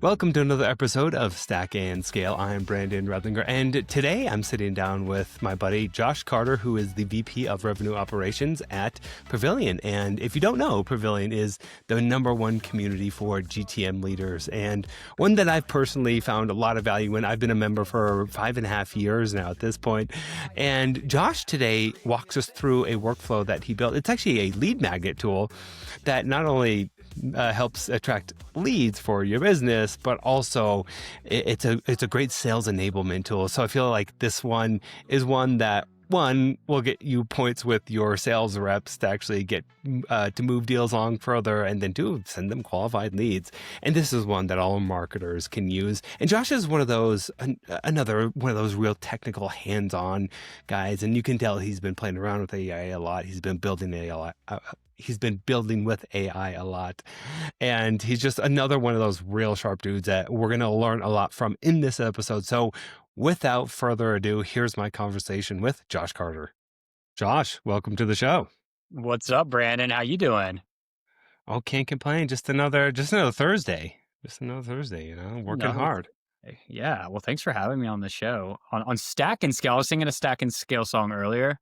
Welcome to another episode of Stack and Scale. I'm Brandon Redlinger, and today I'm sitting down with my buddy Josh Carter, who is the VP of Revenue Operations at Pavilion. And if you don't know, Pavilion is the #1 community for GTM leaders, and one that I've personally found a lot of value in. I've been a member for 5.5 years now at this point. And Josh today walks us through a workflow that he built. It's actually a lead magnet tool that not only helps attract leads for your business, but also it's a great sales enablement tool. So I feel like this one is one that will get you points with your sales reps to actually get to move deals along further, and then two, send them qualified leads. And this is one that all marketers can use. And Josh is one of those, another one of those real technical hands-on guys. And you can tell he's been playing around with AI a lot. He's been building AI a lot. He's been building with AI a lot. And he's just another one of those real sharp dudes that we're going to learn a lot from in this episode. So without further ado, here's my conversation with Josh Carter. Josh, welcome to the show. What's up, Brandon? How you doing? Oh, can't complain. Just another Thursday. Working hard. Yeah. Well, thanks for having me on the show. On Stack and Scale, I was singing a Stack and Scale song earlier.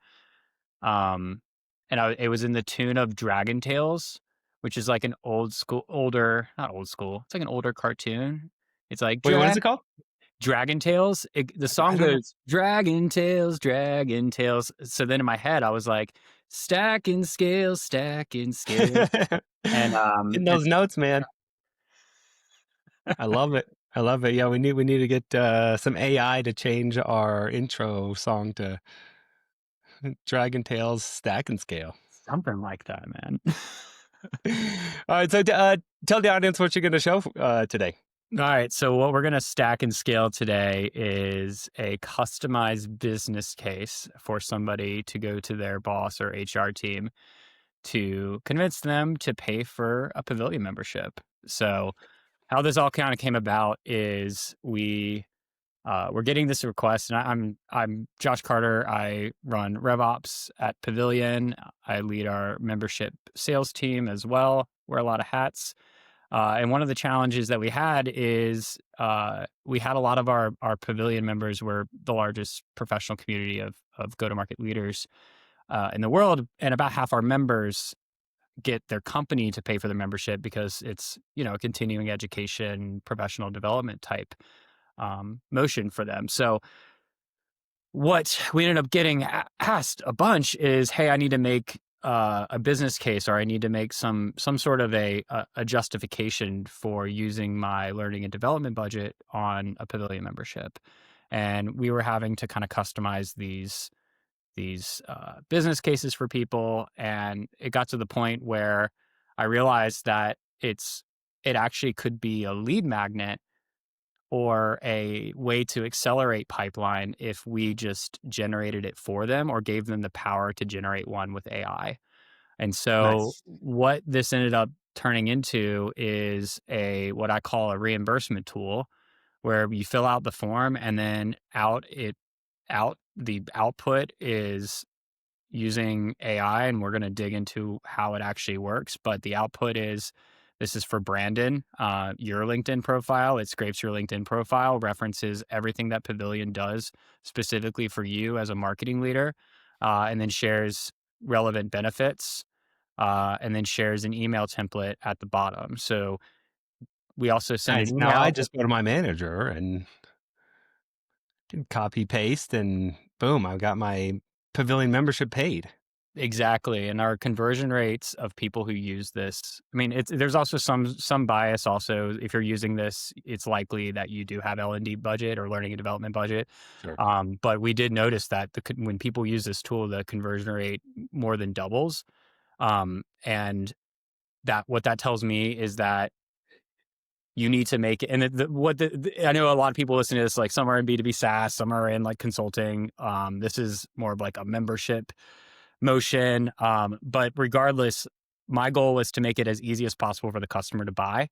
It was in the tune of Dragon Tales, which is like an not old school. It's like an older cartoon. It's like, wait, what is it called? Dragon Tales. The song goes, Dragon Tales, Dragon Tales. So then in my head, I was like, Stack and Scale, Stack and Scale. And in those notes, man. I love it. Yeah, we need to get some AI to change our intro song to Dragon Tales, Stack and Scale. Something like that, man. All right, so tell the audience what you're going to show today. All right, so what we're going to stack and scale today is a customized business case for somebody to go to their boss or HR team to convince them to pay for a Pavilion membership. So how this all kind of came about is we're getting this request, and I'm Josh Carter. I run RevOps at Pavilion. I lead our membership sales team as well. Wear a lot of hats. And one of the challenges that we had is we had a lot of our Pavilion members were the largest professional community of go-to-market leaders in the world, and about half our members get their company to pay for their membership because it's a continuing education, professional development type motion for them. So what we ended up getting asked a bunch is, hey, I need to make a business case, or I need to make some sort of a justification for using my learning and development budget on a Pavilion membership. And we were having to kind of customize these business cases for people. And it got to the point where I realized that it actually could be a lead magnet or a way to accelerate pipeline if we just generated it for them or gave them the power to generate one with AI. And so what this ended up turning into is what I call a reimbursement tool, where you fill out the form and then the output is using AI, and we're going to dig into how it actually works. But the output is, this is for Brandon, your LinkedIn profile. It scrapes your LinkedIn profile, references everything that Pavilion does specifically for you as a marketing leader, and then shares relevant benefits, and then shares an email template at the bottom. So we also send an email. Now I just go to my manager and copy paste, and boom, I've got my Pavilion membership paid. Exactly. And our conversion rates of people who use this, I mean, there's also some bias also. If you're using this, it's likely that you do have L&D budget or learning and development budget. Sure. But we did notice that when people use this tool, the conversion rate more than doubles. And what that tells me is that you need to make it. And I know a lot of people listen to this, like some are in B2B SaaS, some are in like consulting. This is more of like a membership motion. But regardless, my goal was to make it as easy as possible for the customer to buy.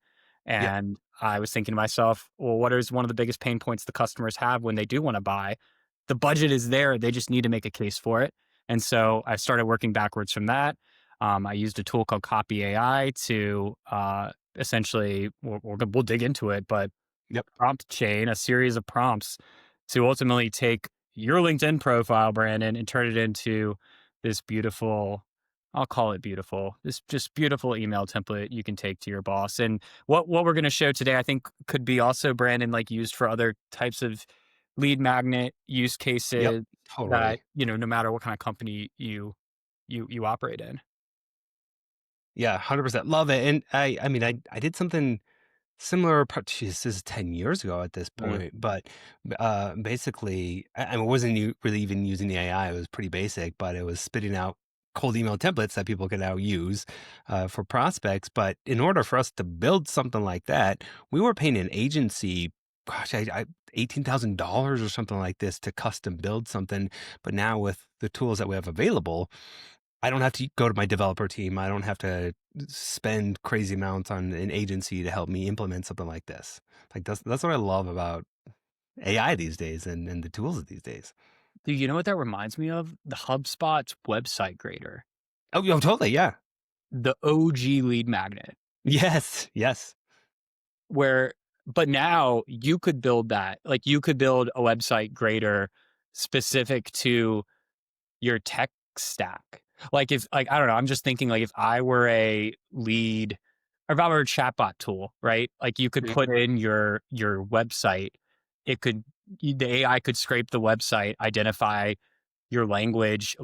And I was thinking to myself, well, what is one of the biggest pain points the customers have when they do want to buy? The budget is there. They just need to make a case for it. And so I started working backwards from that. I used a tool called CopyAI to essentially, we'll dig into it, but Yep. prompt chain, a series of prompts to ultimately take your LinkedIn profile, Brandon, and turn it into this beautiful, I'll call it beautiful, this just beautiful email template you can take to your boss. And what we're going to show today, I think could be also, Brandon, like used for other types of lead magnet use Yep. cases that, Totally. no matter what kind of company you operate in. Yeah. 100% love it. And I mean, I did something similar. Geez, this is 10 years ago at this Mm. point, but basically, I wasn't really even using the AI. It was pretty basic, but it was spitting out cold email templates that people can now use for prospects. But in order for us to build something like that, we were paying an agency, gosh, I $18,000 or something like this to custom build something. But now with the tools that we have available, I don't have to go to my developer team. I don't have to spend crazy amounts on an agency to help me implement something like this. Like that's what I love about AI these days and the tools of these days. Dude, you know what that reminds me of? The HubSpot's website grader, Oh, totally. Yeah. the OG lead magnet. Yes. Yes. Where but now you could build that. Like, you could build a website grader specific to your tech stack. Like, if, like, I don't know, I'm just thinking, like, if I were a lead, or if I were a chatbot tool, right? Like, you could Yeah. put in your website. It could the AI could scrape the website, identify your language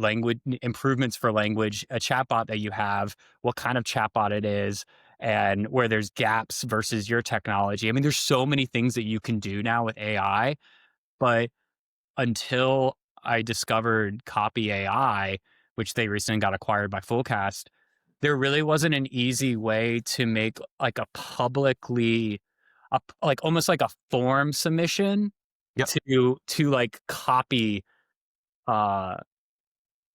improvements for language, a chatbot that you have, what kind of chatbot it is, and where there's gaps versus your technology. I mean, there's so many things that you can do now with AI, but until I discovered CopyAI, which they recently got acquired by Fullcast, there really wasn't an easy way to make like a publicly, like almost like a form submission Yep. to like copy uh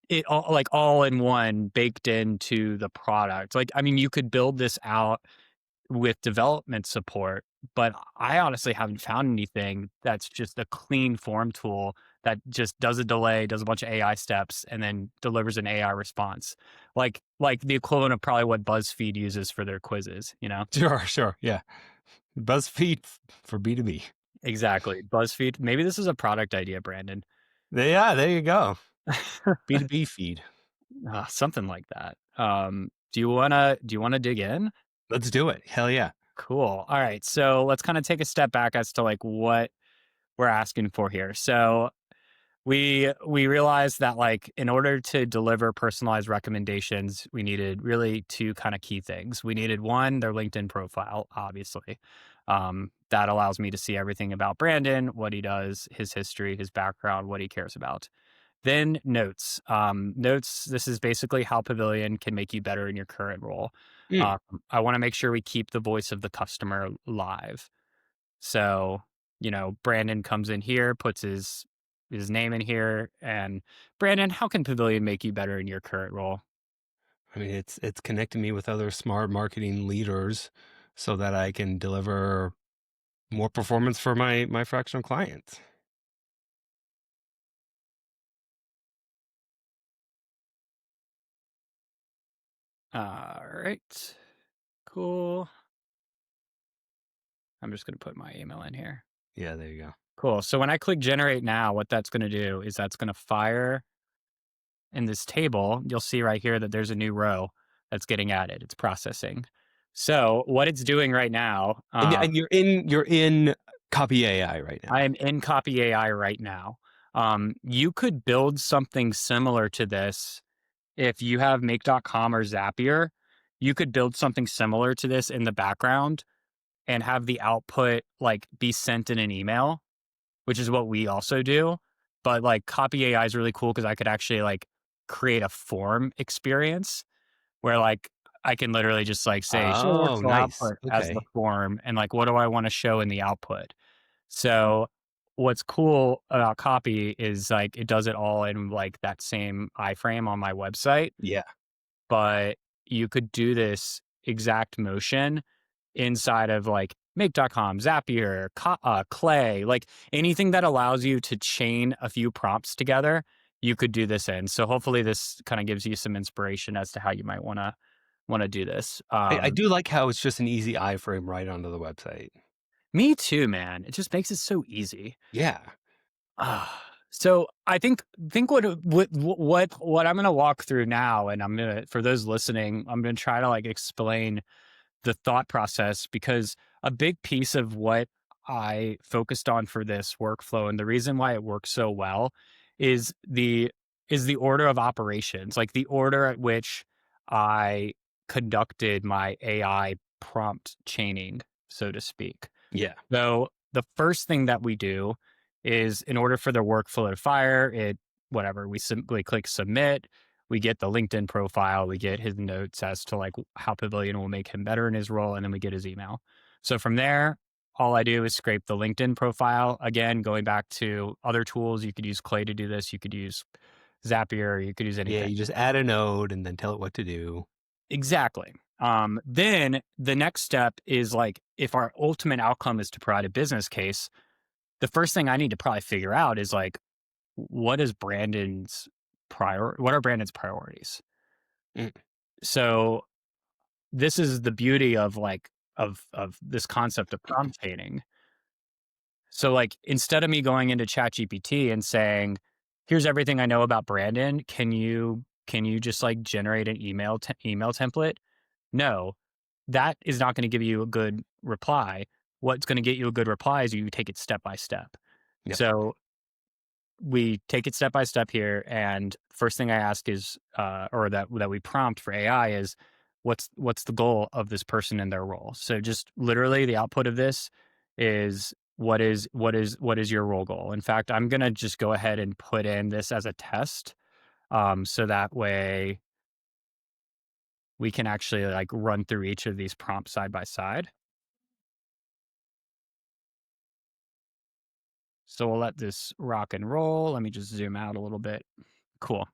it all, like all in one, baked into the product. Like, I mean, you could build this out with development support, but I honestly haven't found anything that's just a clean form tool that just does a delay, does a bunch of AI steps, and then delivers an AI response. Like the equivalent of probably what BuzzFeed uses for their quizzes, you know? Sure. Sure. Yeah. BuzzFeed for B2B. Exactly. BuzzFeed. Maybe this is a product idea, Brandon. Yeah. There you go. B2B feed. Something like that. Do you wanna dig in? Let's do it. Hell yeah. Cool. All right. So let's kind of take a step back as to like what we're asking for here. So we realized that, like, in order to deliver personalized recommendations, we needed really two kind of key things. We needed, one, their LinkedIn profile, obviously. That allows me to see everything about Brandon, what he does, his history, his background, what he cares about. Then notes. Notes, this is basically how Pavilion can make you better in your current role. Mm. I want to make sure we keep the voice of the customer live. So, Brandon comes in here, puts his name in here, and Brandon, how can Pavilion make you better in your current role? I mean, it's connecting me with other smart marketing leaders so that I can deliver more performance for my fractional clients. All right, cool. I'm just going to put my email in here. Yeah, there you go. Cool. So when I click generate now, what that's going to do is that's going to fire in this table. You'll see right here that there's a new row that's getting added. It's processing. So what it's doing right now, And you're in Copy AI right I now. am in Copy AI right now. You could build something similar to this if you have Make.com or Zapier. You could build something similar to this in the background and have the output like be sent in an email, which is what we also do. But like Copy AI is really cool because I could actually like create a form experience where like I can literally just like say show Oh, workflow nice. output as the Okay. form, and like what do I want to show in the output. So what's cool about Copy is like it does it all in like that same iframe on my website, Yeah. but you could do this exact motion inside of like Make.com, Zapier, Clay, like anything that allows you to chain a few prompts together, you could do this in. So hopefully this kind of gives you some inspiration as to how you might want to want to do this. I do like how it's just an easy iframe right onto the website. Me too, man. It just makes it so easy. Yeah. So I think what I'm gonna walk through now, and I'm gonna, for those listening, I'm gonna try to like explain the thought process, because a big piece of what I focused on for this workflow and the reason why it works so well is the order of operations, like the order at which I conducted my AI prompt chaining, so to speak. Yeah. So the first thing that we do is, in order for the workflow to fire, we simply click submit. We get the LinkedIn profile, we get his notes as to like how Pavilion will make him better in his role, and then we get his email. So from there, all I do is scrape the LinkedIn profile. Again, going back to other tools, you could use Clay to do this. You could use Zapier. You could use Yeah, anything. you just add a node and then tell it what to do. Exactly. Then the next step is like, if our ultimate outcome is to provide a business case, the first thing I need to probably figure out is like, what are Brandon's priorities? Mm. So this is the beauty of like of this concept of prompt chaining. So like, instead of me going into ChatGPT and saying, here's everything I know about Brandon, can you just like generate an email template? No, that is not going to give you a good reply. What's going to get you a good reply is you take it step by step. Yep. So we take it step by step here, and first thing I ask is, or that we prompt for AI is, what's the goal of this person in their role? So just literally, the output of this is, what is your role goal? In fact, I'm gonna just go ahead and put in this as a test, so that way we can actually like run through each of these prompts side by side. So we'll let this rock and roll. Let me just zoom out a little bit. Cool.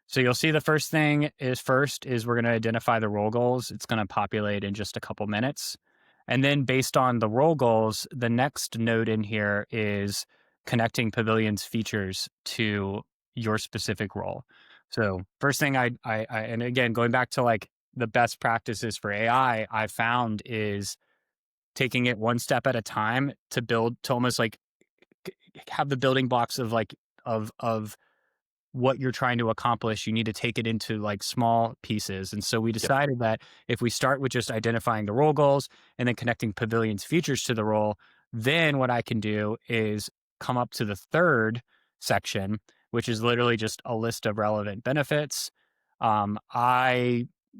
So you'll see the first is we're going to identify the role goals. It's going to populate in just a couple minutes. And then based on the role goals, the next node in here is connecting Pavilion's features to your specific role. So first thing and again, going back to like the best practices for AI, I found is taking it one step at a time to build, to almost like have the building blocks of like, of what you're trying to accomplish. You need to take it into like small pieces. And so we Yep. decided that if we start with just identifying the role goals and then connecting Pavilion's features to the role, then what I can do is come up to the third section, which is literally just a list of relevant benefits.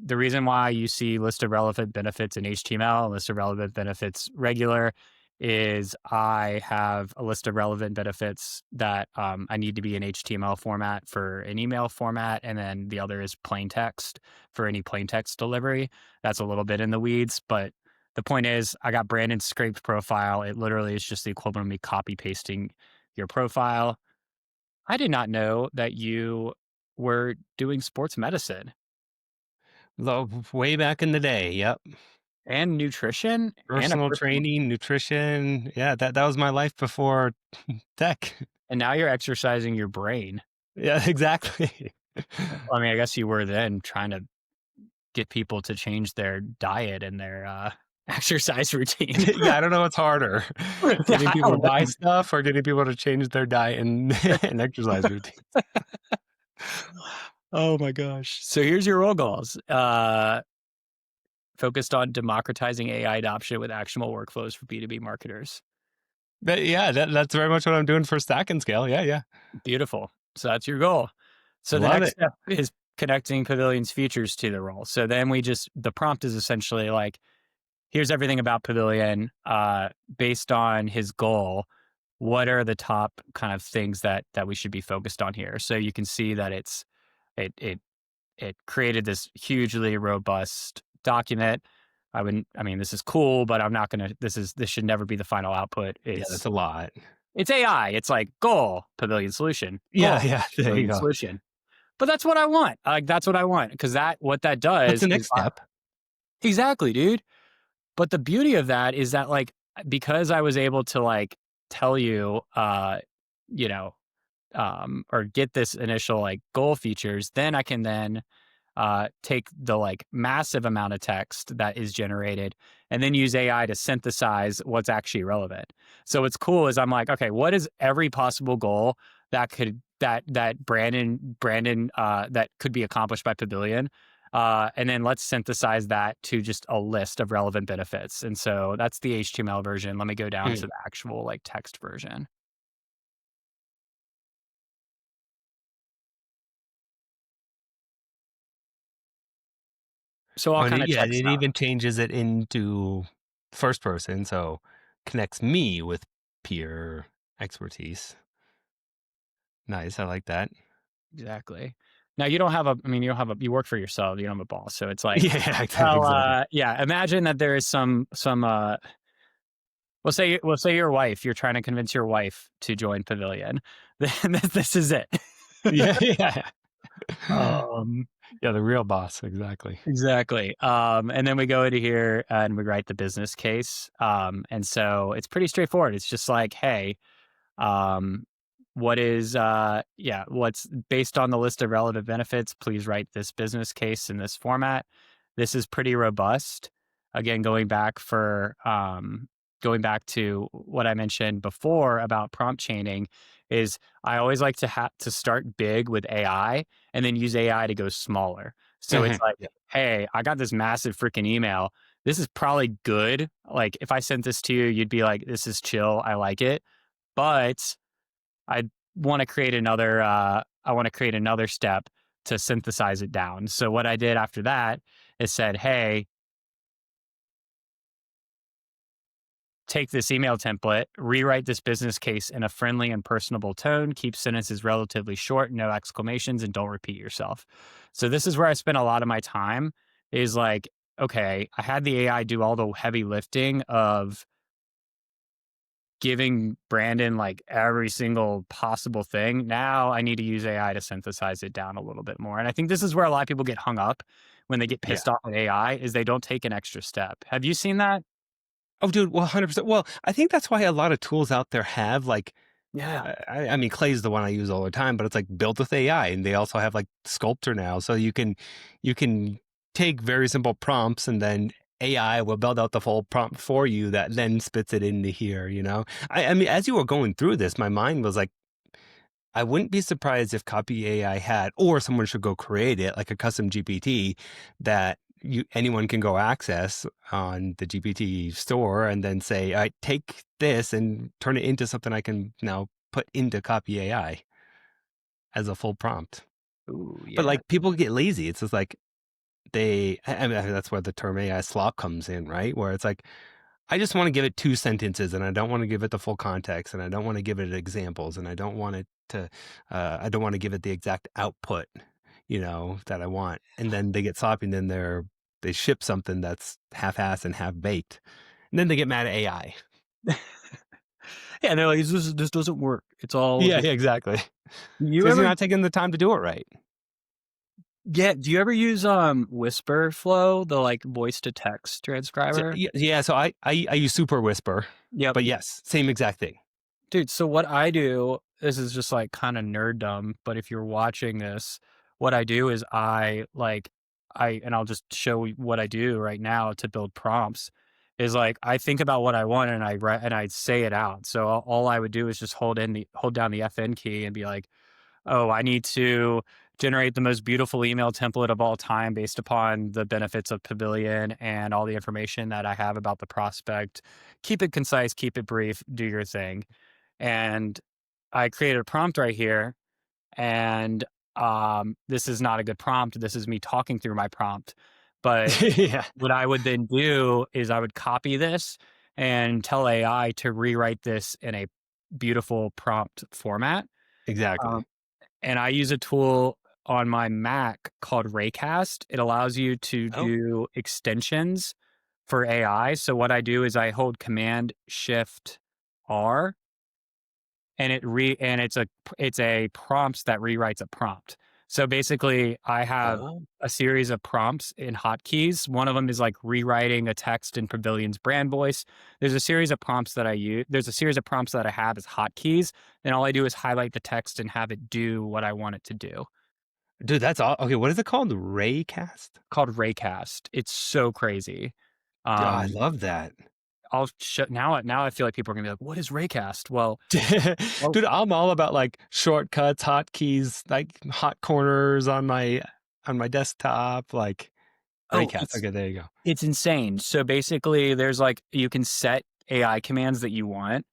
The reason why you see list of relevant benefits in HTML, list of relevant benefits regular, is I have a list of relevant benefits that I need to be in HTML format for an email format, and then the other is plain text for any plain text delivery. That's a little bit in the weeds, but the point is, I got Brandon's scraped profile. It literally is just the equivalent of me copy pasting your profile. I did not know that you were doing sports medicine Way back in the day. Yep. and nutrition and a Personal personal, training, nutrition. Yeah, that was my life before tech. and now you're exercising your brain. Yeah, exactly. I mean, I guess you were then trying to get people to change their diet and their exercise routine. Yeah, I don't know what's harder, getting people to buy stuff or getting people to change their diet and, and exercise routine. Oh my gosh. So here's your role goals. Focused on democratizing AI adoption with actionable workflows for B2B marketers. That's very much what I'm doing for Stack and Scale. Yeah, yeah. Beautiful. So that's your goal. So the Love next it. step is connecting Pavilion's features to the role. So then the prompt is essentially like, here's everything about Pavilion, based on his goal. What are the top kind of things that we should be focused on here? So you can see that it created this hugely robust document. I mean, this is cool, but I'm not gonna. This should never be the final output. Yeah, that's a lot. It's AI. It's like goal, Pavilion solution, goal, Yeah, yeah. There you Pavilion go. solution. But that's what I want. Like, that's what I want, because what that That's does the is next step. exactly, dude. But the beauty of that is that, like, because I was able to like tell you, you know, or get this initial like goal features, then I can then take the like massive amount of text that is generated and then use AI to synthesize what's actually relevant. So what's cool is I'm like, okay, what is every possible goal that could that Brandon that could be accomplished by Pavilion? And then let's synthesize that to just a list of relevant benefits. And so that's the HTML version. Let me go down to Mm. the actual like text version. So Oh, I'll and kind of yeah, text it that. even changes it into first person, so connects me with peer expertise. Nice, I like that. Exactly. Now you don't have a, I mean, you don't have a, you work for yourself. You don't have a boss. So it's like, Yeah, well, exactly. yeah, imagine that there is we'll say your wife, you're trying to convince your wife to join Pavilion. Then this is it. Yeah, yeah. Um, Yeah, the real boss, exactly. exactly. And then we go into here and we write the business case. And so it's pretty straightforward. It's just like, hey, um, what's based on the list of relevant benefits, please write this business case in this format. This is pretty robust. Again, going back to what I mentioned before about prompt chaining is I always like to have to start big with AI and then use AI to go smaller. So it's Mhm. like, Yeah. hey, I got this massive freaking email. This is probably good. Like if I sent this to you, you'd be like, this is chill. I like it. But I want to create another step to synthesize it down. So what I did after that is said, "Hey, take this email template, rewrite this business case in a friendly and personable tone, keep sentences relatively short, no exclamations, and don't repeat yourself." So this is where I spent a lot of my time is like, okay, I had the AI do all the heavy lifting of giving Brandon like every single possible thing. Now I need to use AI to synthesize it down a little bit more. And I think this is where a lot of people get hung up when they get Yeah. pissed off at AI is they don't take an extra step. Have you seen that? Oh, dude, 100%. Well, I think that's why a lot of tools out there have like, Yeah. I mean, Clay's the one I use all the time, but it's like built with AI, and they also have like Sculptor now, so you can take very simple prompts, and then AI will build out the full prompt for you that then spits it into here. I mean, as you were going through this, my mind was like, I wouldn't be surprised if Copy AI had, or someone should go create it, like a custom GPT that anyone can go access on the GPT store, and then say, I take this and turn it into something I can now put into Copy AI as a full prompt. Ooh, But yeah. like people get lazy. It's just like I mean, that's where the term AI slop comes in, right? Where it's like, I just want to give it two sentences, and I don't want to give it the full context, and I don't want to give it examples, and I don't want it to, I don't want to give it the exact output, that I want. And then they get sloppy, and then they ship something that's half-assed and half-baked, and then they get mad at AI. Yeah, they're like, this doesn't work. It's all Yeah, just yeah, exactly. you Because you're ever not taking the time to do it right. do you ever use Whisper Flow, the like voice to text So, transcriber? yeah, so I use Super Whisper, Yep. but yes, same exact thing. Dude, so what I do, this is just like kind of nerddom, but if you're watching this, what I do is and I'll just show you what I do right now to build prompts is like I think about what I want and I write and I say it out. So all I would do is just hold down the FN key and be like, "Oh, I need to generate the most beautiful email template of all time based upon the benefits of Pavilion and all the information that I have about the prospect. Keep it concise, keep it brief, do your thing." And I created a prompt right here, and this is not a good prompt. This is me talking through my prompt. But Yeah, what I would then do is I would copy this and tell AI to rewrite this in a beautiful prompt format. exactly. Um, and I use a tool on my Mac called Raycast. It allows you to Oh, do extensions for AI. So what I do is I hold Command Shift R and it's a prompts that rewrites a prompt. So basically, I have oh. a series of prompts in hotkeys. One of them is like rewriting a text in Pavilion's brand voice. There's a series of prompts that I use. There's a series of prompts that I have as hotkeys, and all I do is highlight the text and have it do what I want it to do. Dude, that's all. Okay, what is it called? Raycast? called Raycast. It's so crazy. Oh, I Um, love that. I'll now I feel like people are gonna be like, "What is Raycast?" Well, Dude, I'm all about like shortcuts, hotkeys, like hot corners on my desktop, like oh, Raycast. Okay, there you go. it's insane. So basically, there's like you can set AI commands that you want.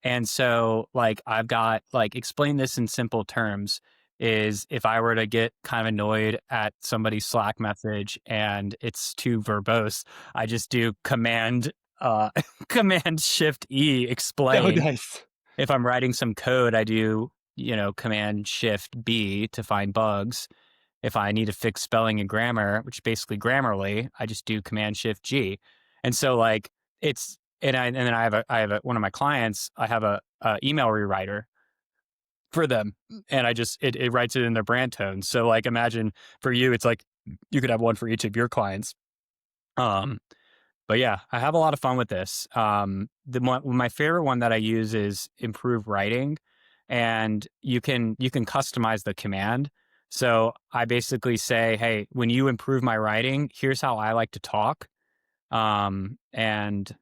And so, like, I've got, like, explain this in simple terms is if I were to get kind of annoyed at somebody's Slack message and it's too verbose, I just do command shift E Oh, explain. nice. If I'm writing some code, I do, command shift B to find bugs. If I need to fix spelling and grammar, which is basically Grammarly, I just do Command Shift G. And so like and then one of my clients, I have a email rewriter for them, and it writes it in their brand tone. So like imagine for you, it's like you could have one for each of your clients. Um, but yeah, I have a lot of fun with this. My favorite one that I use is improve writing, and you can customize the command. So I basically say, hey, when you improve my writing, here's how I like to talk, and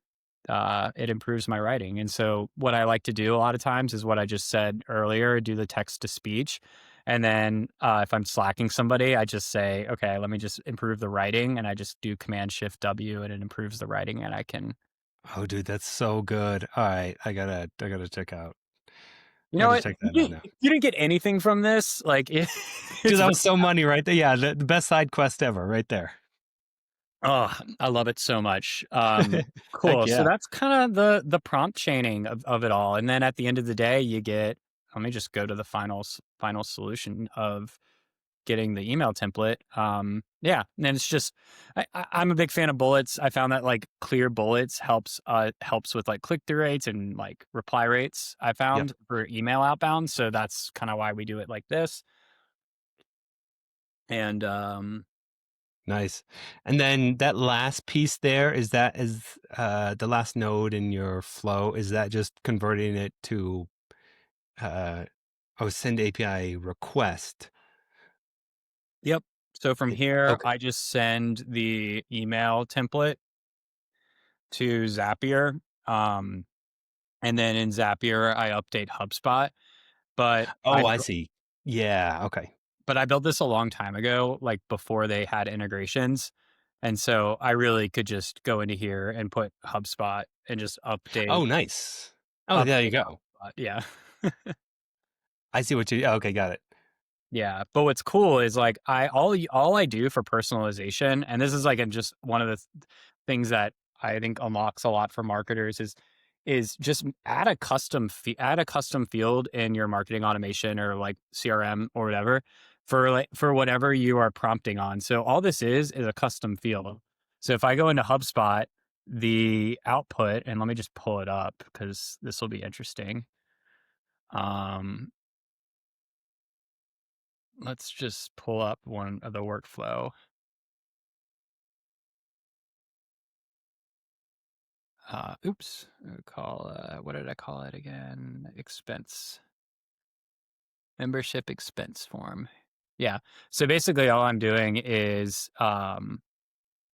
it improves my writing. And so what I like to do a lot of times is what I just said earlier: do the text to speech. And then if I'm slacking somebody, I just say, okay, let me just improve the writing. And I just do Command Shift W and it improves the writing. And I can, Oh, dude, that's so good. All right, I gotta check out. you I know gotta what? check You that out didn't, now. you didn't get anything from this. Like, Dude, it's, that was so money right there. Yeah, the best side quest ever, right there. oh, I love it so much. Heck Cool. So yeah. that's kind of the prompt chaining of it all. And then at the end of the day, you get, let me just go to the final solution of getting the email template. Yeah, and it's just I'm a big fan of bullets. I found that like clear bullets helps with like click through rates and like reply rates. I Yep. found for email outbound, so that's kind of why we do it like this. And Nice. And then that last piece there, is the last node in your flow, is that just converting it to uh send API request? yep. So from here, Okay. I just send the email template to Zapier. Um, and then in Zapier, I update HubSpot. But I Oh, I see. Yeah, okay. But I built this a long time ago, like before they had integrations. And so I really could just go into here and put HubSpot and just Oh, nice. Oh, there you update go. HubSpot. Yeah. I see what you okay, got it. Yeah. But what's cool is like all I do for personalization, and this is like just one of the things that I think unlocks a lot for marketers is just add a custom field in your marketing automation or like CRM or whatever for whatever you are prompting on. So all this is a custom field. So if I go into HubSpot, the output, and let me just pull it up because this will be interesting. Um, let's just pull up one of the workflow. Oops, what did I call it again? Membership expense form. Yeah. So basically all I'm doing is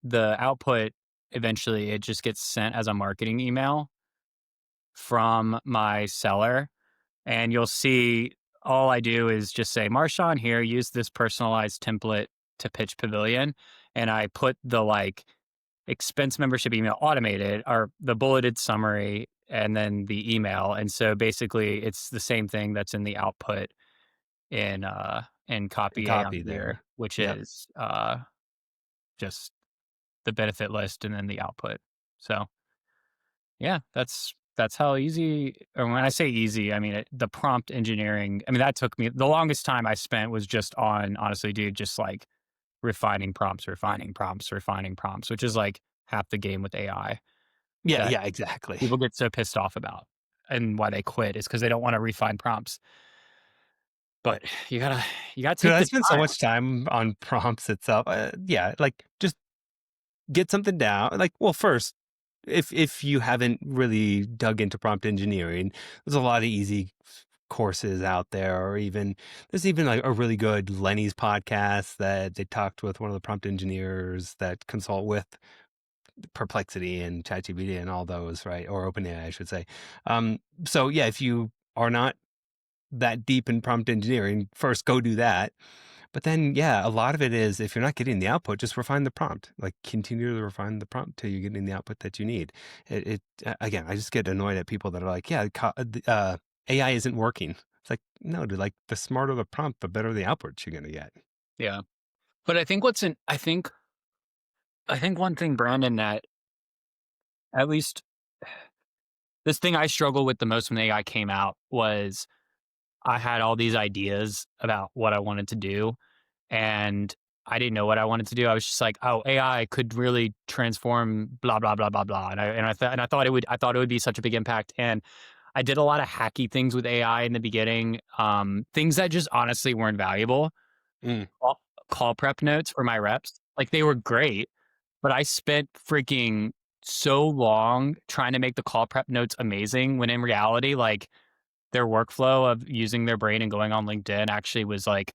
the output, eventually it just gets sent as a marketing email from my seller. And you'll see all I do is just say, Marshawn here, use this personalized template to pitch Pavilion. And I put the like expense membership email automated or the bulleted summary and then the email. And so basically it's the same thing that's in the output in And CopyAI copy here, there. which Yep. is just the benefit list and then the output. So yeah, that's how easy. Or when I say easy, I mean the prompt engineering. I mean that took me the longest time I spent was just on honestly, dude, just like refining prompts, which is like half the game with AI Yeah, that yeah, exactly. people get so pissed off about, and why they quit is because they don't want to refine prompts. But you gotta Dude, take I the spent so time. much time on prompts itself. Yeah, like just get something down. Like, well, first, if you haven't really dug into prompt engineering, there's a lot of easy courses out there, or even there's even like a really good Lenny's podcast that they talked with one of the prompt engineers that consult with Perplexity and ChatGPT and all those, right? Or OpenAI, I should say. So yeah, if you are not that deep in prompt engineering, first go do that. But then, yeah, a lot of it is if you're not getting the output, just refine the prompt. Like continue to refine the prompt till you're getting the output that you need. Again, I just get annoyed at people that are like, yeah, AI isn't working. It's like, no, dude, like the smarter the prompt, the better the output you're gonna get. Yeah. But I think one thing, Brandon, that at least this thing I struggled with the most when AI came out was I had all these ideas about what I wanted to do, and I didn't know what I wanted to do. I was just like, "Oh, AI could really transform blah blah blah blah blah," and I thought it would be such a big impact. And I did a lot of hacky things with AI in the beginning, things that just honestly weren't valuable. Mm. Call, call prep notes for my reps, like they were great, but I spent freaking so long trying to make the call prep notes amazing when in reality, like their workflow of using their brain and going on LinkedIn actually was like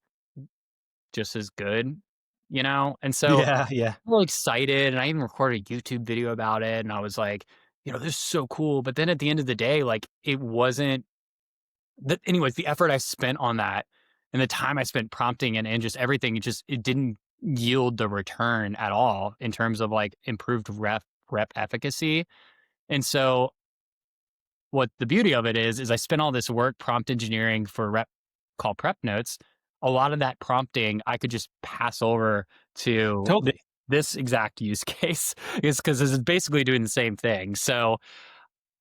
just as good, you know? And so Yeah, yeah. I'm real excited. And I even recorded a YouTube video about it. And I was like, this is so cool. But then at the end of the day, like it wasn't anyways, the effort I spent on that and the time I spent prompting and just everything, it didn't yield the return at all in terms of like improved rep efficacy. And so what the beauty of it is I spent all this work prompt engineering for rep call prep notes. A lot of that prompting I could just pass over to Totally. this exact use case is because this is basically doing the same thing. So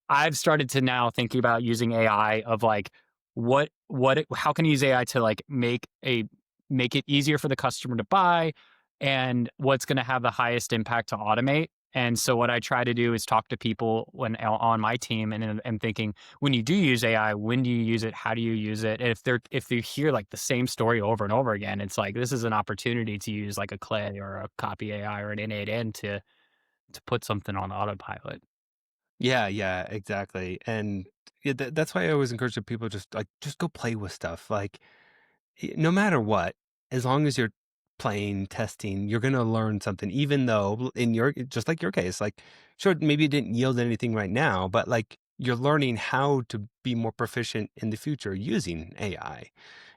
I've started to now thinking about using AI of like how can you use AI to like make it easier for the customer to buy and what's going to have the highest impact to automate. And so what I try to do is talk to people when on my team and thinking when you do use AI, when do you use it? How do you use it? And if they hear like the same story over and over again, it's like this is an opportunity to use like a Clay or a Copy AI or an N8N to put something on autopilot. Yeah, yeah, exactly. And yeah, that's why I always encourage people just go play with stuff. Like no matter what, as long as you're playing, testing, you're gonna learn something. Even though in your just like your case, like sure, maybe it didn't yield anything right now, but like you're learning how to be more proficient in the future using AI,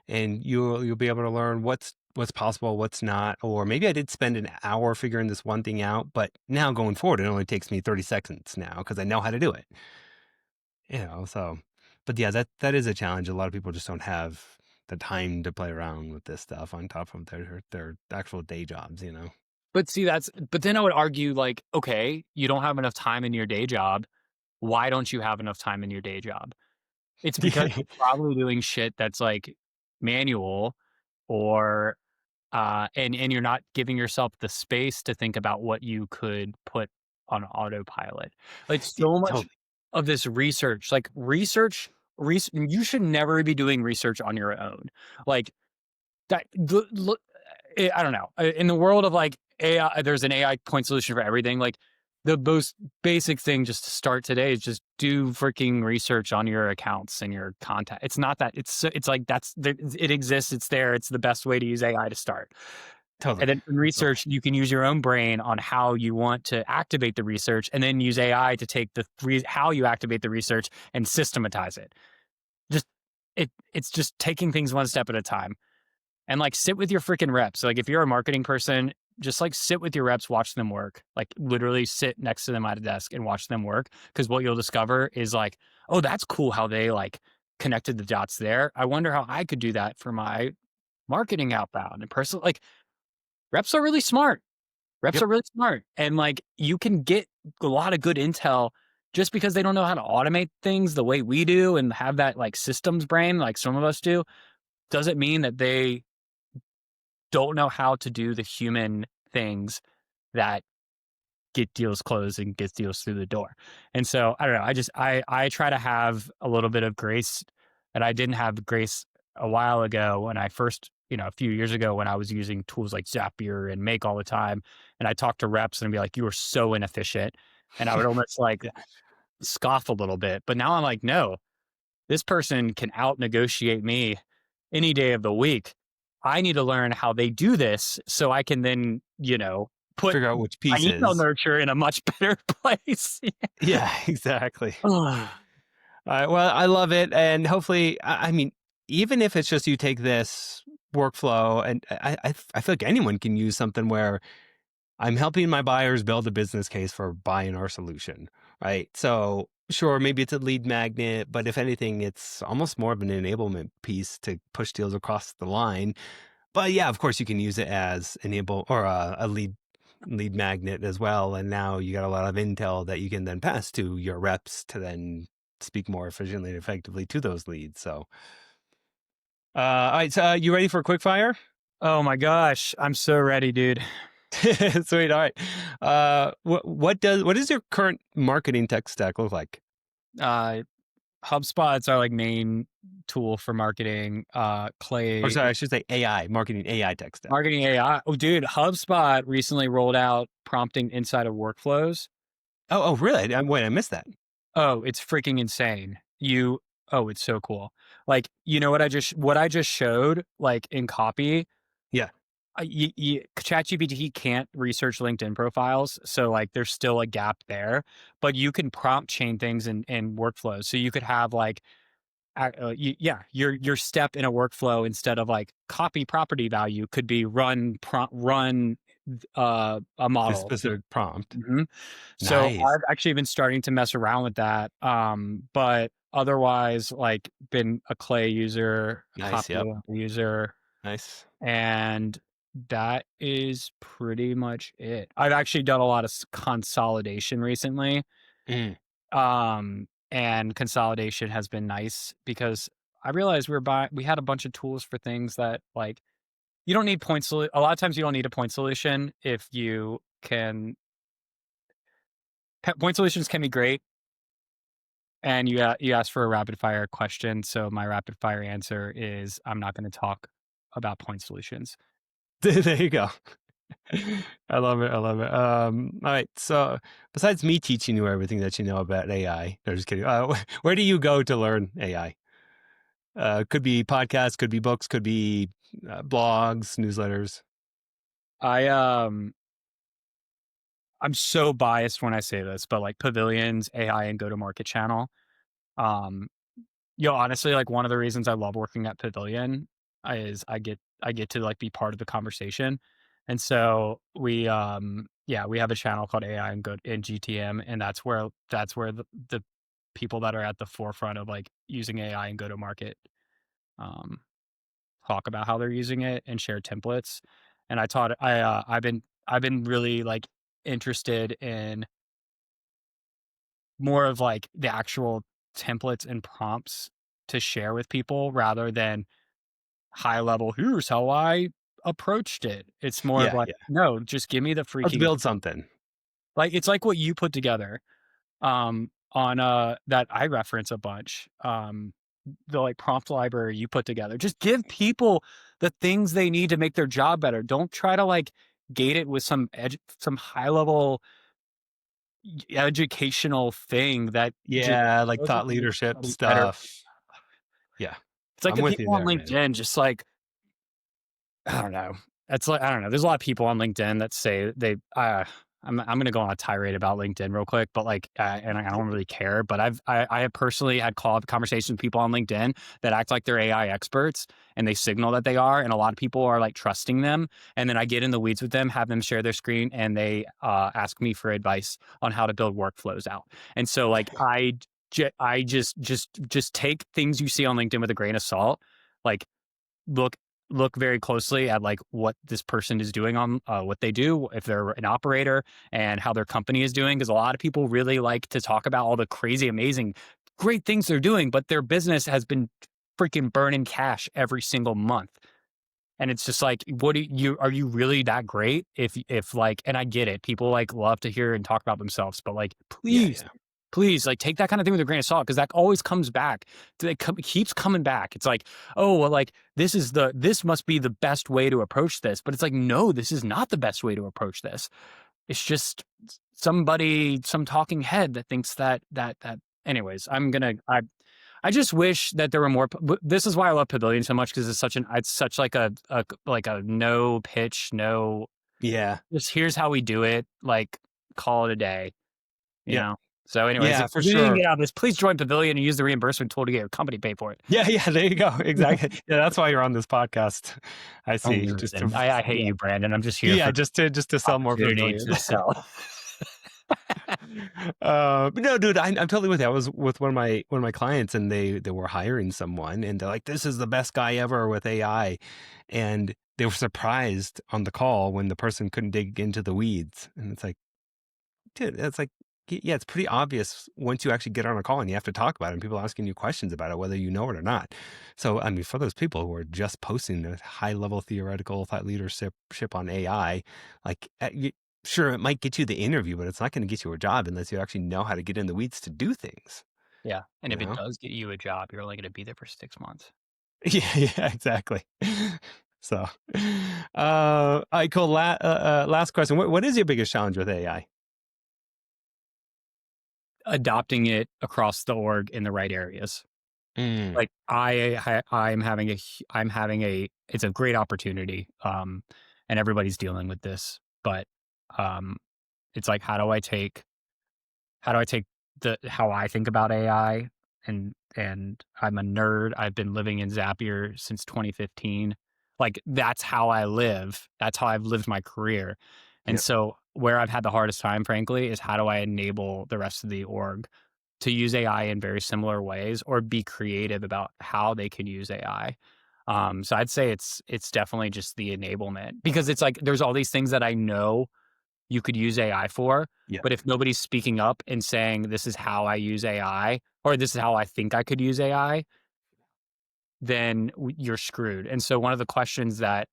and you'll be able to learn what's possible, what's not. Or maybe I did spend an hour figuring this one thing out, but now going forward, it only takes me 30 seconds now because I know how to do it. So, but yeah, that is a challenge. A lot of people just don't have the time to play around with this stuff on top of their actual day jobs. But see, but then I would argue like, okay, you don't have enough time in your day job. Why don't you have enough time in your day job? It's because Yeah, you're probably doing shit that's like manual or and you're not giving yourself the space to think about what you could put on autopilot. Like so much totally. of this research, like you should never be doing research on your own. Like that look, I don't know. In the world of like AI, there's an AI point solution for everything. Like the most basic thing just to start today is just do freaking research on your accounts and your contact. It's not that it's like it exists. It's there. It's the best way to use AI to start. And Totally. then in research, you can use your own brain on how you want to activate the research, and then use AI to take how you activate the research and systematize it. Just it's just taking things one step at a time. And like sit with your freaking reps. So, like if you're a marketing person, just like sit with your reps, watch them work. Like literally sit next to them at a desk and watch them work. Because what you'll discover is like, oh, that's cool how they like connected the dots there. I wonder how I could do that for my marketing outbound and personal. Like reps are really smart. Reps Yep. are really smart. And like you can get a lot of good intel just because they don't know how to automate things the way we do and have that like systems brain like some of us do. Doesn't mean that they don't know how to do the human things that get deals closed and get deals through the door. And so I don't know. I try to have a little bit of grace, and I didn't have grace a while ago when I first, a few years ago when I was using tools like Zapier and Make all the time. And I talked to reps and I'd be like, you are so inefficient. And I would almost like Yeah. scoff a little bit. But now I'm like, no, this person can out negotiate me any day of the week. I need to learn how they do this so I can then, put Figure out which my email pieces. nurture in a much better place. Yeah, exactly. Ugh. Well, I love it. And hopefully, I mean, even if it's just you take this workflow, and I feel like anyone can use something where I'm helping my buyers build a business case for buying our solution, right? So sure, maybe it's a lead magnet, but if anything, it's almost more of an enablement piece to push deals across the line. But yeah, of course, you can use it as enable or a lead magnet as well. And now you got a lot of intel that you can then pass to your reps to then speak more efficiently and effectively to those leads. So, all right, so you ready for a quick fire? Oh my gosh, I'm so ready, dude. Sweet. All right. What does your current marketing tech stack look like? Uh, HubSpot's our like main tool for marketing. Or Clay sorry, I should say AI, marketing AI tech stack. marketing AI. Oh, dude, HubSpot recently rolled out prompting inside of workflows. Oh, really? Wait, I missed that. Oh, it's freaking insane. It's so cool. Like, what I just showed, like in copy, Yeah. ChatGPT can't research LinkedIn profiles, so like there's still a gap there. But you can prompt chain things in workflows. So you could have like, your step in a workflow instead of like copy property value could be run a This model. specific prompt. Mhm. So Nice. I've actually been starting to mess around with that. But otherwise, like been a Clay user, a Nice. Yep. Pavilion user, Nice. and that is pretty much it. I've actually done a lot of consolidation recently. Mm. And consolidation has been nice because I realized we had a bunch of tools for things that like you don't need a lot of times you don't need a point solution if you can. Point solutions can be great, and you asked for a rapid fire question, so my rapid fire answer is I'm not going to talk about point solutions. There you go. I love it. I love it. All right. So besides me teaching you everything that you know about AI, no, just kidding. Where do you go to learn AI? Could be podcasts, could be books, could be blogs, newsletters. I'm so biased when I say this, but like Pavilion's AI and go to market channel. Um, Honestly, like one of the reasons I love working at Pavilion is I get to like be part of the conversation. And so we have a channel called AI and Go in GTM, and that's where the people that are at the forefront of like using AI and go to market um talk about how they're using it and share templates. And I've been really like interested in more of like the actual templates and prompts to share with people rather than high level, here's how I approached it. It's more of Yeah, like, yeah. no, just give me the Let's freaking, build something. like, it's like what you put together on that I reference a bunch. The like prompt library you put together. Just give people the things they need to make their job better. Don't try to like gate it with some high level educational thing that just Yeah, like doesn't thought make leadership anybody better. stuff. Yeah, It's like I'm the with you people on there, man. LinkedIn, just like, I don't know. It's like, I don't know. There's a lot of people on LinkedIn that say I'm going to go on a tirade about LinkedIn real quick, but like, and I don't really care, but I have personally had conversations with people on LinkedIn that act like they're AI experts and they signal that they are. And a lot of people are like trusting them. And then I get in the weeds with them, have them share their screen, and they ask me for advice on how to build workflows out. And so like, I just take things you see on LinkedIn with a grain of salt. Like, look very closely at like what this person is doing on what they do, if they're an operator, and how their company is doing, because a lot of people really like to talk about all the crazy amazing great things they're doing, but their business has been freaking burning cash every single month. And it's just like, are you really that great? If like, and I get it, people like love to hear and talk about themselves, but like, Yeah, please, yeah. please, like take that kind of thing with a grain of salt, because that always comes back. It keeps coming back. It's like, oh, well, like this must be the best way to approach this, but it's like, no, this is not the best way to approach this. It's just some talking head that thinks that. Anyways, I just wish that there were more. This is why I love Pavilion so much, because it's such like a no pitch, no, Yeah. just here's how we do it, like call it a day, you Yep. know? So anyways, Yeah, if for you didn't sure. get out of this, please join Pavilion and use the reimbursement tool to get your company paid for it. Yeah, yeah, there you go. Exactly. Yeah, that's why you're on this podcast. I Oh, see. Just to listen, I hate yeah. you, Brandon. I'm just here Yeah, for just to sell more opportunity Pavilion. to sell. But no, dude, I'm totally with you. I was with one of my clients, and they were hiring someone, and they're like, "This is the best guy ever with AI," and they were surprised on the call when the person couldn't dig into the weeds, and it's like, dude, that's like, yeah, it's pretty obvious once you actually get on a call and you have to talk about it, and people asking you questions about it, whether you know it or not. So, I mean, for those people who are just posting a high level theoretical thought leadership on AI, like, sure, it might get you the interview, but it's not going to get you a job unless you actually know how to get in the weeds to do things. Yeah, and You if it know? does get you a job, you're only going to be there for 6 months. Yeah, yeah, exactly. So, all right, cool. Last question. What is your biggest challenge with AI? Adopting it across the org in the right areas. Mm, Like I'm having a it's a great opportunity, and everybody's dealing with this, but um, it's like how do I take the how I think about AI, and I'm a nerd. I've been living in Zapier since 2015. Like that's how I live. That's how I've lived my career. And yep. so where I've had the hardest time, frankly, is how do I enable the rest of the org to use AI in very similar ways or be creative about how they can use AI. So I'd say it's definitely just the enablement, because it's like there's all these things that I know you could use AI for, Yep. but if nobody's speaking up and saying this is how I use AI or this is how I think I could use AI, then you're screwed. And so one of the questions that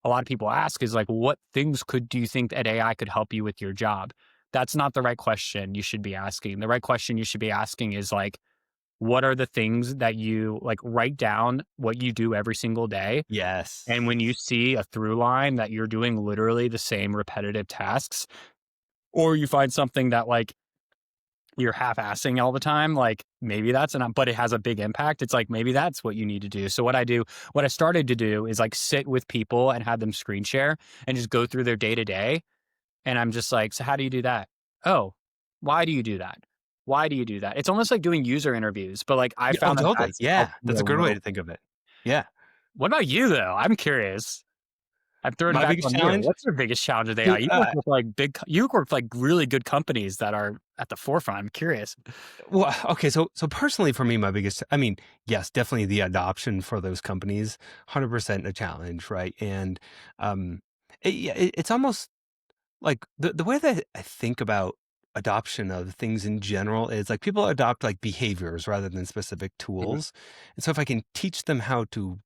a lot of people ask is like, what things do you think that AI could help you with your job? That's not the right question you should be asking. The right question you should be asking is like, what are the things that you like, write down what you do every single day. And when you Yes. see a through line that you're doing literally the same repetitive tasks, or you find something that like you're half-assing all the time, like maybe that's enough, but it has a big impact. It's like maybe that's what you need to do. So what I started to do is like sit with people and have them screen share and just go through their day to day. And I'm just like, so how do you do that? Oh, why do you do that? Why do you do that? It's almost like doing user interviews, but like I Yeah, oh, found that totally. that's Yeah, helped me that's a a good way little. to think of it. Yeah. What about you though? I'm curious. I'm throwing it My back biggest on you. challenge, What's your biggest challenge with AI? dude. You work with like really good companies that are at the forefront. I'm curious. Well, okay. So personally, for me, my biggest, I mean, yes, definitely the adoption for those companies, 100% a challenge, right? And um, yeah, it's almost like the way that I think about adoption of things in general is like people adopt like behaviors rather than specific Mhm. tools. And so if I can teach them how to,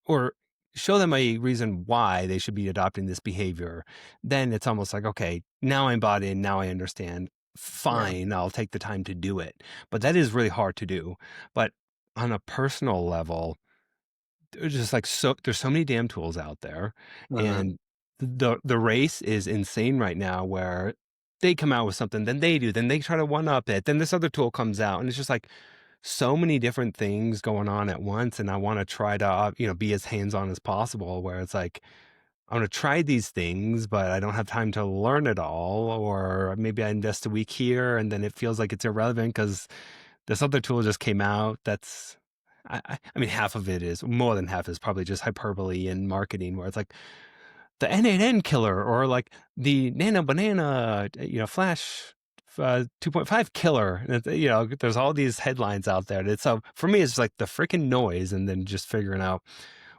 or show them a reason why they should be adopting this behavior, then it's almost like, okay, now I'm bought in, now I understand. Yeah. Fine, I'll take the time to do it. But that is really hard to do. But on a personal level, there's just like there's so many damn tools out there, Uh-huh. and the race is insane right now where they come out with something, then they do, then they try to one up it, then this other tool comes out, and it's just like so many different things going on at once. And I want to try to be as hands-on as possible, where it's like I want to try these things, but I don't have time to learn it all, or maybe I invest a week here and then it feels like it's irrelevant because this other tool just came out. That's I mean, half of it is, more than half is probably just hyperbole in marketing, where it's like the N8N killer, or like the Nano Banana, Flash 2.5 killer. And there's all these headlines out there. So for me, it's like the freaking noise, and then just figuring out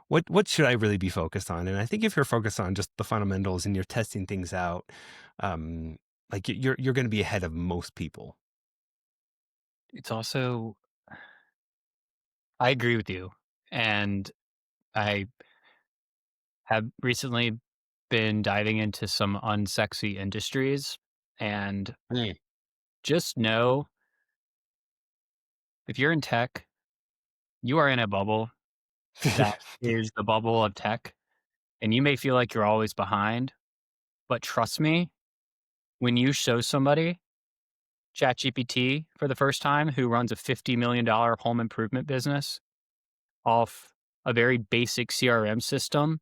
what should I really be focused on. And I think if you're focused on just the fundamentals and you're testing things out, um, like you're going to be ahead of most people. It's also, I agree with you. And I have recently been diving into some unsexy industries. And Mm. just know if you're in tech, you are in a bubble that is the bubble of tech. And you may feel like you're always behind, but trust me, when you show somebody ChatGPT for the first time, who runs a $50 million home improvement business off a very basic CRM system.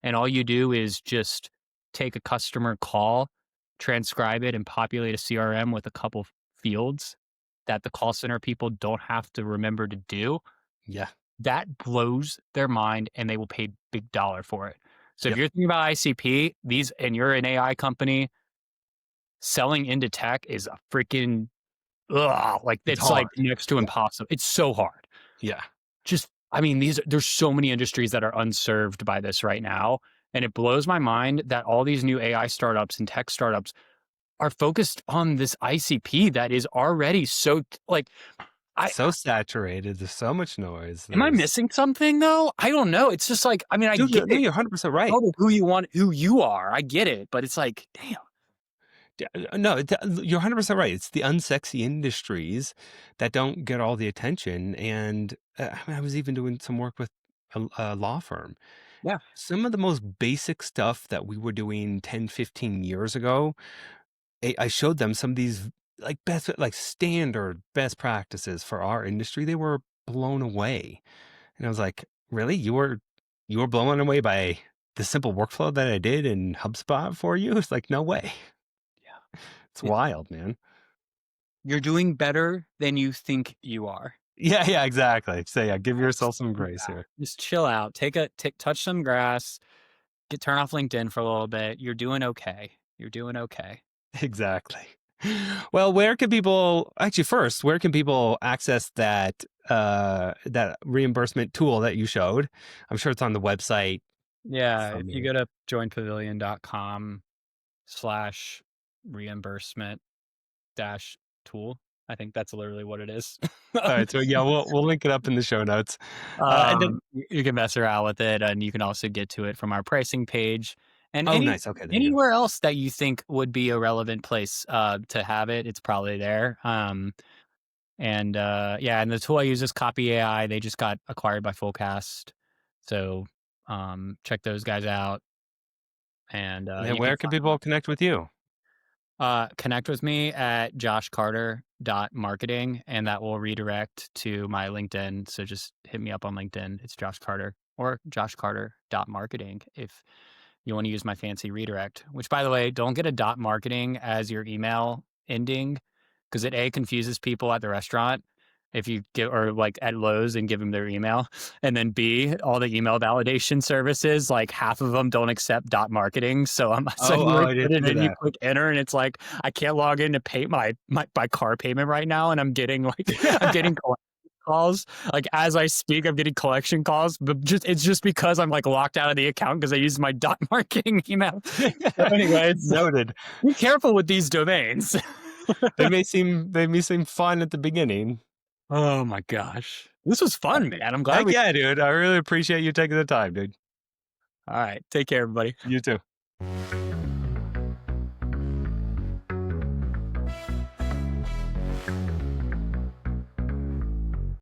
And all you do is just take a customer call, transcribe it, and populate a CRM with a couple fields that the call center people don't have to remember to do. Yeah. That blows their mind, and they will pay big dollar for it. So if Yep. you're thinking about ICP, and you're an AI company, selling into tech is a freaking like It's it's like hard. next to Yeah. impossible. It's so hard. Yeah. I mean, there's so many industries that are unserved by this right now. And it blows my mind that all these new AI startups and tech startups are focused on this ICP that is already so like, So saturated. There's so much noise. am I There's missing something though? I don't know. It's just like, I mean, I Dude, get no, it. you're 100% right. Tell me who you are. I get it. But it's like, damn. No, you're 100% right. It's the unsexy industries that don't get all the attention. And I mean, I was even doing some work with a law firm. Yeah. Some of the most basic stuff that we were doing 10, 15 years ago, I showed them some of these like standard best practices for our industry. They were blown away. And I was like, really? You were blown away by the simple workflow that I did in HubSpot for you? It's like, no way. Yeah. It's wild, man. You're doing better than you think you are. Yeah, exactly. So yeah, give Just yourself some grace here. just chill out. Touch some grass. Turn off LinkedIn for a little bit. You're doing okay. You're doing okay. Exactly. Well, where can people actually first, where can people access that reimbursement tool that you showed? I'm sure it's on the website Yeah, if you somewhere. go to joinpavilion.com/reimbursement dash tool, I think that's literally what it is. All right, so yeah, we'll link it up in the show notes. And then You can mess around with it, and you can also get to it from our pricing page. And oh, nice. Okay, there you go. anywhere else that you think would be a relevant place to have it, it's probably there. Yeah, and the tool I use is CopyAI. They just got acquired by Fullcast, so check those guys out. And And then you can where can people connect with you? connect with me at joshcarter.marketing, and that will redirect to my LinkedIn. So just hit me up on LinkedIn. It's Josh Carter, or joshcarter.marketing if you want to use my fancy redirect. Which, by the way, don't get a dot marketing as your email ending, because it confuses people at the restaurant if you get, or like at Lowe's and give them their email, and then B, all the email validation services, like half of them don't accept dot marketing. So Oh, you I put didn't it know in, you that. click enter, and it's like I can't log in to pay my car payment right now, and I'm getting I'm getting calls like as I speak. I'm getting collection calls, but it's just because I'm like locked out of the account because I used my dot marketing email. So anyways, Noted. be careful with these domains. They may seem fun at the beginning. Oh my gosh, this was fun, man. I'm glad Heck we. yeah, dude. I really appreciate you taking the time, dude. All right, take care, everybody. You too.